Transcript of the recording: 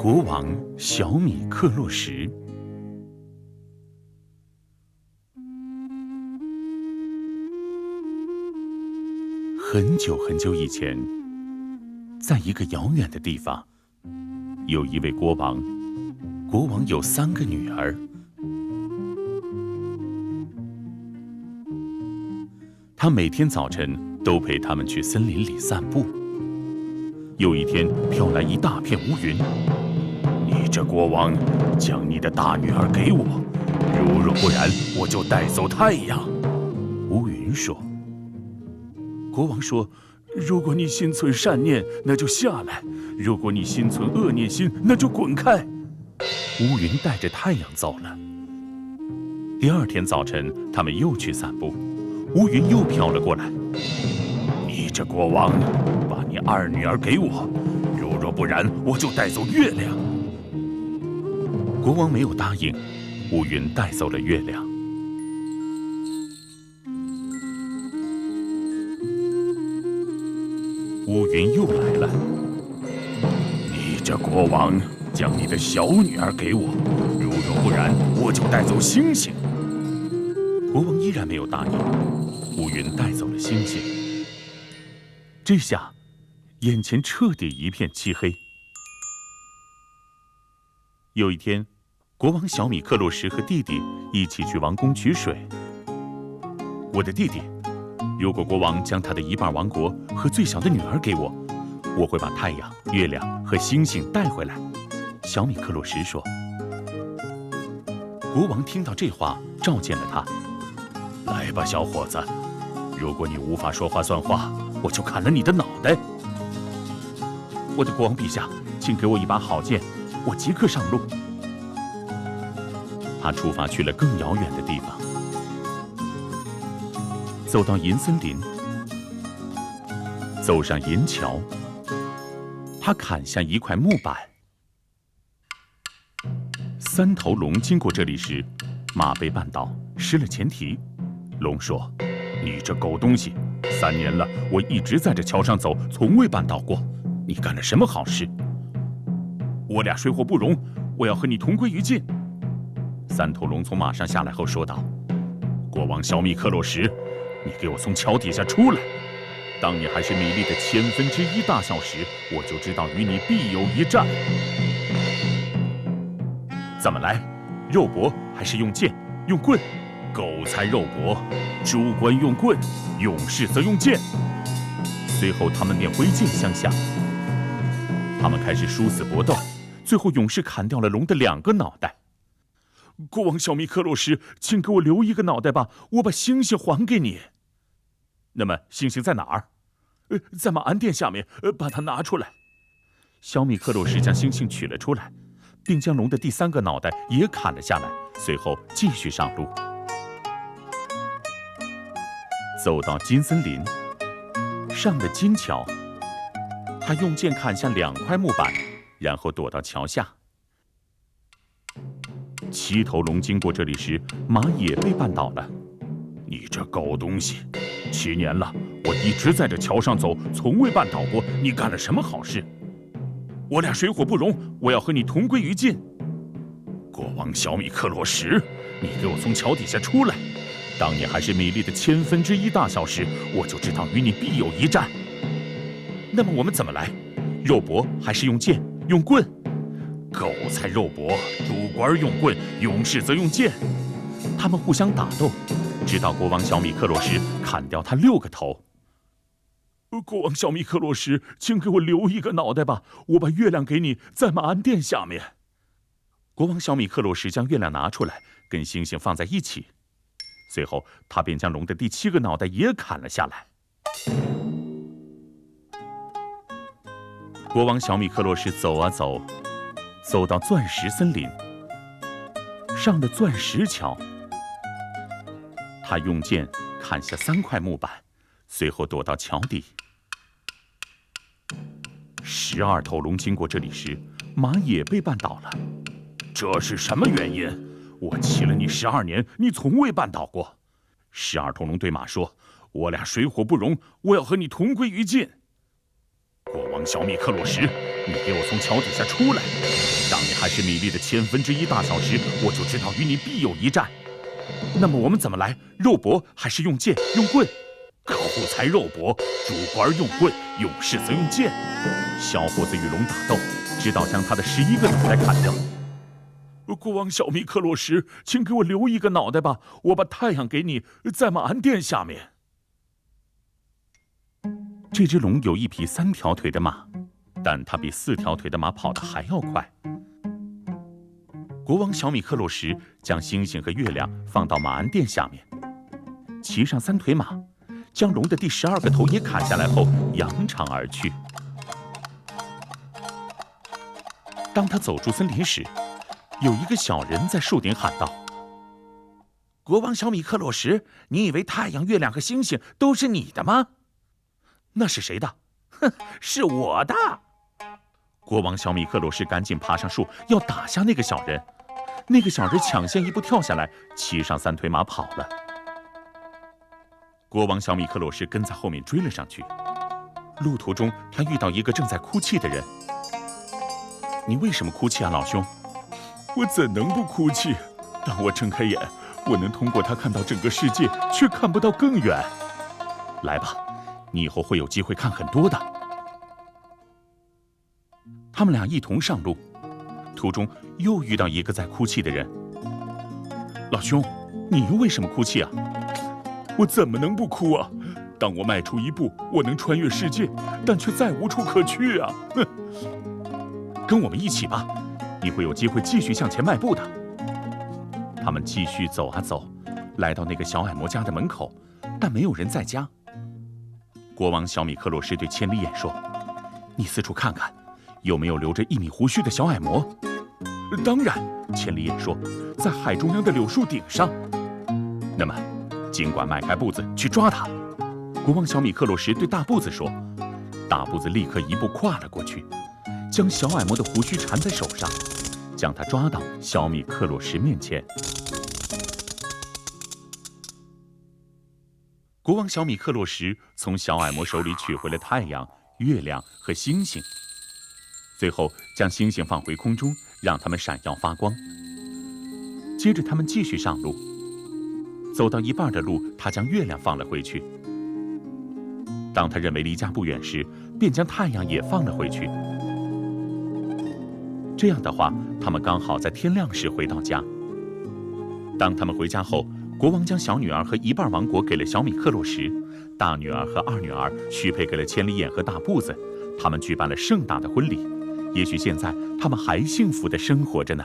国王小米克洛什。很久很久以前，在一个遥远的地方，有一位国王。国王有3个女儿。他每天早晨都陪她们去森林里散步。有一天，飘来一大片乌云。你这国王，将你的大女儿给我，若不然，我就带走太阳。乌云说。国王说：如果你心存善念，那就下来；如果你心存恶念心，那就滚开。乌云带着太阳走了。第2天早晨，他们又去散步，乌云又飘了过来。你这国王，把你2女儿给我，若不然，我就带走月亮。国王没有答应，乌云带走了月亮。乌云又来了。你这国王，将你的小女儿给我，若不然，我就带走星星。国王依然没有答应，乌云带走了星星。这下，眼前彻底一片漆黑。有一天，国王小米克洛什和弟弟一起去王宫取水。我的弟弟，如果国王将他的1半王国和最小的女儿给我，我会把太阳、月亮和星星带回来。小米克洛什说。国王听到这话，召见了他。来吧，小伙子，如果你无法说话算话，我就砍了你的脑袋。我的国王陛下，请给我一把好剑，我即刻上路。他出发去了更遥远的地方。走到银森林，走上银桥，他砍下一块木板。3头龙经过这里时，马被绊倒，失了前蹄。龙说：你这狗东西，3年了，我一直在这桥上走，从未绊倒过。你干了什么好事？我俩水火不容，我要和你同归于尽。3头龙从马上下来后说道：国王小米克洛什，你给我从桥底下出来！当你还是米粒的1/1000大小时，我就知道与你必有一战。怎么来？肉搏还是用剑、用棍？狗才肉搏，猪倌用棍，勇士则用剑。随后他们便挥剑相向。他们开始殊死搏斗，最后勇士砍掉了龙的2个脑袋。国王小米克洛什，请给我留1个脑袋吧，我把星星还给你。那么星星在哪儿？在马鞍垫下面，把它拿出来。小米克洛什将星星取了出来，并将龙的第3个脑袋也砍了下来，随后继续上路。走到金森林上的金桥，他用剑砍下2块木板，然后躲到桥下。7头龙经过这里时，马也被绊倒了。你这狗东西，7年了，我一直在这桥上走，从未绊倒过。你干了什么好事？我俩水火不容，我要和你同归于尽。国王小米克洛什，你给我从桥底下出来！当你还是米粒的1/1000大小时，我就知道与你必有一战。那么我们怎么来？肉搏还是用剑、用棍？狗才肉搏，猪倌用棍，勇士则用剑。他们互相打斗，直到国王小米克洛什砍掉他6个头。国王小米克洛什，请给我留1个脑袋吧，我把月亮给你，在马鞍垫下面。国王小米克洛什将月亮拿出来，跟星星放在一起。随后，他便将龙的第7个脑袋也砍了下来。国王小米克洛什走啊走，走到钻石森林上的钻石桥，他用剑砍下3块木板，随后躲到桥底。12头龙经过这里时，马也被绊倒了。这是什么原因？我骑了你12年，你从未绊倒过。12头龙对马说：我俩水火不容，我要和你同归于尽。国王小米克洛什，你给我从桥底下出来！当你还是米粒的1/1000大小时，我就知道与你必有一战。那么我们怎么来？肉搏还是用剑用棍？口才肉搏，主官用棍，勇士则用剑。小伙子与龙打斗，直到将他的11个脑袋砍掉。国王小米克洛什，请给我留一个脑袋吧，我把太阳给你，在马鞍殿下面。这只龙有一匹3条腿的马，但它比4条腿的马跑得还要快。国王小米克洛什将星星和月亮放到马鞍殿下面，骑上3腿马，将龙的第12个头也砍下来后，扬长而去。当他走出森林时，有一个小人在树顶喊道：“国王小米克洛什，你以为太阳、月亮和星星都是你的吗？”“那是谁的？”“哼，是我的。”国王小米克洛什赶紧爬上树，要打下那个小人。那个小人抢先一步跳下来，骑上3腿马跑了。国王小米克洛什跟在后面追了上去。路途中，他遇到一个正在哭泣的人。“你为什么哭泣啊，老兄？”“我怎能不哭泣？当我睁开眼，我能通过它看到整个世界，却看不到更远。来吧，你以后会有机会看很多的。”他们俩一同上路，途中又遇到一个在哭泣的人。“老兄，你又为什么哭泣啊？”“我怎么能不哭啊？当我迈出一步，我能穿越世界，但却再无处可去啊！哼，跟我们一起吧。你会有机会继续向前迈步的。”他们继续走啊走，来到那个小矮魔家的门口，但没有人在家。国王小米克洛什对千里眼说：“你四处看看，有没有留着1米胡须的小矮魔？”“当然。”千里眼说，“在海中央的柳树顶上。”“那么，尽管迈开步子去抓他。”国王小米克洛什对大步子说。大步子立刻一步跨了过去，将小矮魔的胡须缠在手上，将他抓到小米克洛什面前。国王小米克洛什从小矮魔手里取回了太阳、月亮和星星，最后将星星放回空中，让它们闪耀发光。接着他们继续上路，走到一半的路，他将月亮放了回去。当他认为离家不远时，便将太阳也放了回去。这样的话，他们刚好在天亮时回到家。当他们回家后，国王将小女儿和1半王国给了小米克洛什，大女儿和2女儿许配给了千里眼和大步子。他们举办了盛大的婚礼，也许现在他们还幸福地生活着呢。